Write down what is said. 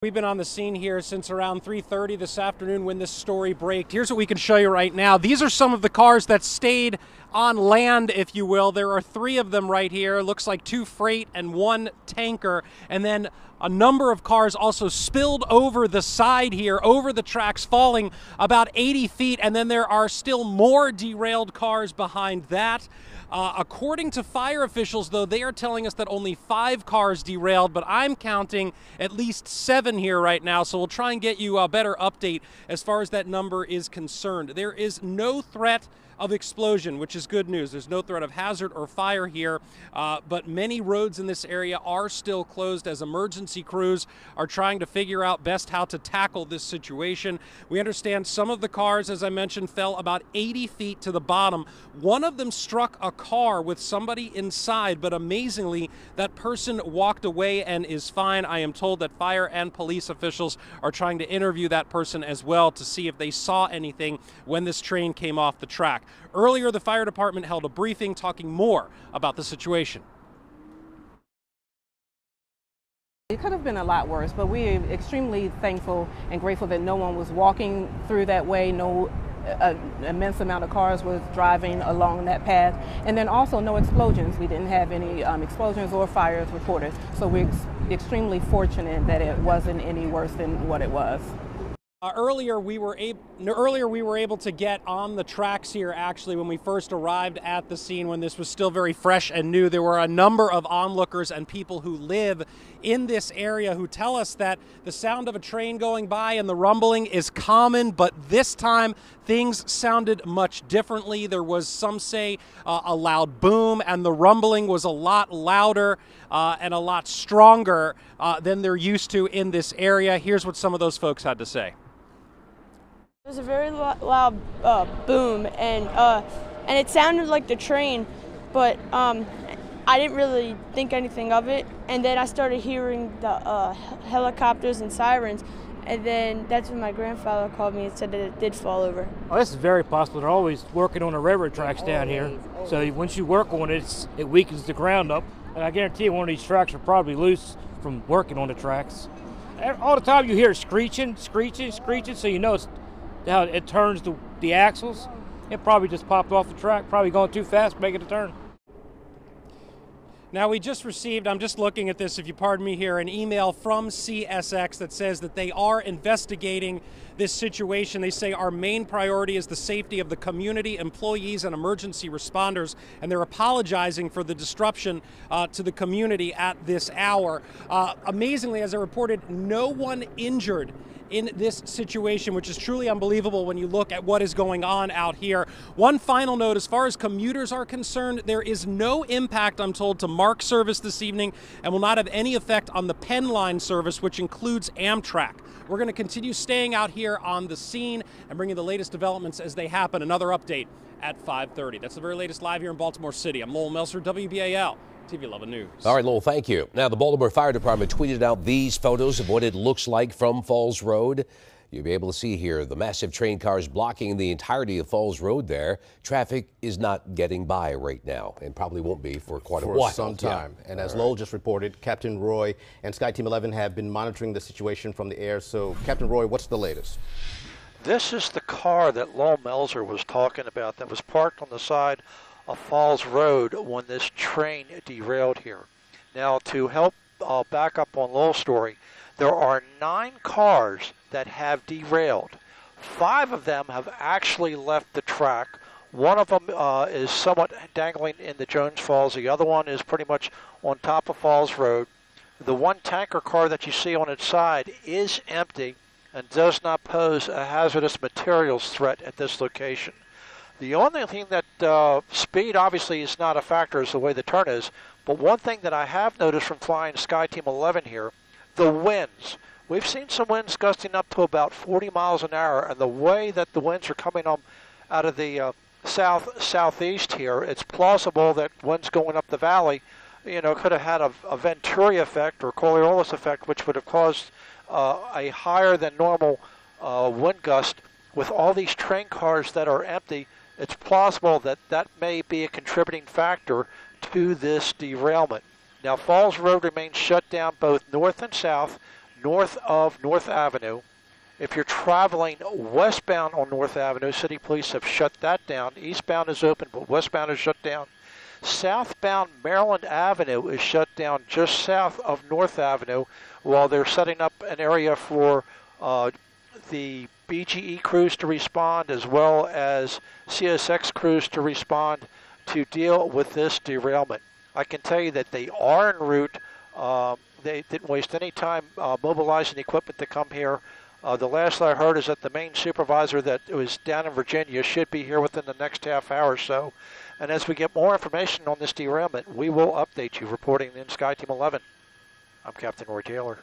We've been on the scene here since around 3:30 this afternoon when this story braked. Here's what we can show you right now. These are some of the cars that stayed on land, if you will. There are 3 of them right here. Looks like 2 freight and 1 tanker. And then a number of cars also spilled over the side here, over the tracks, falling about 80 feet. And then there are still more derailed cars behind that. According to fire officials, though, they are telling us that only 5 cars derailed, but I'm counting at least 7 here right now, so we'll try and get you a better update as far as that number is concerned. There is no threat of explosion, which is good news. There's no threat of hazard or fire here, but many roads in this area are still closed as emergency crews are trying to figure out best how to tackle this situation. We understand some of the cars, as I mentioned, fell about 80 feet to the bottom. One of them struck a car with somebody inside, but amazingly, that person walked away and is fine. I am told that fire and police officials are trying to interview that person as well to see if they saw anything when this train came off the track. Earlier, the fire department held a briefing talking more about the situation. It could have been a lot worse, but we're extremely thankful and grateful that no one was walking through that way, no immense amount of cars was driving along that path, and then also no explosions. We didn't have any explosions or fires reported, so we're extremely fortunate that it wasn't any worse than what it was. Earlier we were able to get on the tracks here actually when we first arrived at the scene when this was still very fresh and new. There were a number of onlookers and people who live in this area who tell us that the sound of a train going by and the rumbling is common, but this time things sounded much differently. There was, some say, a loud boom, and the rumbling was a lot louder and a lot stronger than they're used to in this area. Here's what some of those folks had to say. It was a very loud boom, and it sounded like the train, but I didn't really think anything of it. And then I started hearing the helicopters and sirens, and then that's when my grandfather called me and said that it did fall over. Oh, this is very possible. They're always working on the railroad tracks down here. So once you work on it, it weakens the ground up. And I guarantee you one of these tracks are probably loose from working on the tracks. All the time you hear screeching, screeching, screeching, so you know it's how it turns the axles. It probably just popped off the track, probably going too fast, making a turn. Now we just received, I'm just looking at this if you pardon me here, an email from CSX that says that they are investigating this situation. They say our main priority is the safety of the community, employees, and emergency responders, and they're apologizing for the disruption to the community at this hour. Amazingly, as I reported, no one injured in this situation, which is truly unbelievable when you look at what is going on out here. One final note, as far as commuters are concerned, there is no impact, I'm told, to MARC service this evening and will not have any effect on the Penn Line service, which includes Amtrak. We're going to continue staying out here on the scene and bringing the latest developments as they happen. Another update at 5:30. That's the very latest live here in Baltimore City. I'm Lowell Melser, WBAL. TV 11 News. All right, Lowell, thank you. Now, the Baltimore Fire Department tweeted out these photos of what it looks like from Falls Road. You'll be able to see here the massive train cars blocking the entirety of Falls Road there. Traffic is not getting by right now and probably won't be for quite a while. For some time. Yeah. And as Lowell just reported, Captain Roy and Sky Team 11 have been monitoring the situation from the air. So, Captain Roy, what's the latest? This is the car that Lowell Melser was talking about that was parked on the side of Falls Road when this train derailed here. Now, to help back up on Lowell's story, there are 9 cars that have derailed. 5 of them have actually left the track. One of them is somewhat dangling in the Jones Falls. The other one is pretty much on top of Falls Road. The one tanker car that you see on its side is empty and does not pose a hazardous materials threat at this location. The only thing that speed obviously is not a factor is the way the turn is, but one thing that I have noticed from flying Sky Team 11 here, the winds. We've seen some winds gusting up to about 40 miles an hour, and the way that the winds are coming out of the southeast here, it's plausible that winds going up the valley, could have had a Venturi effect or Coriolis effect, which would have caused a higher than normal wind gust. With all these train cars that are empty, it's plausible that that may be a contributing factor to this derailment. Now, Falls Road remains shut down both north and south. north of North Avenue. If you're traveling westbound on North Avenue, City Police have shut that down. Eastbound is open, but westbound is shut down. Southbound Maryland Avenue is shut down just south of North Avenue while they're setting up an area for the BGE crews to respond as well as CSX crews to respond to deal with this derailment. I can tell you that they are en route. They didn't waste any time mobilizing equipment to come here. The last I heard is that the main supervisor that was down in Virginia should be here within the next half hour or so. And as we get more information on this derailment, we will update you. Reporting in SkyTeam 11, I'm Captain Roy Taylor.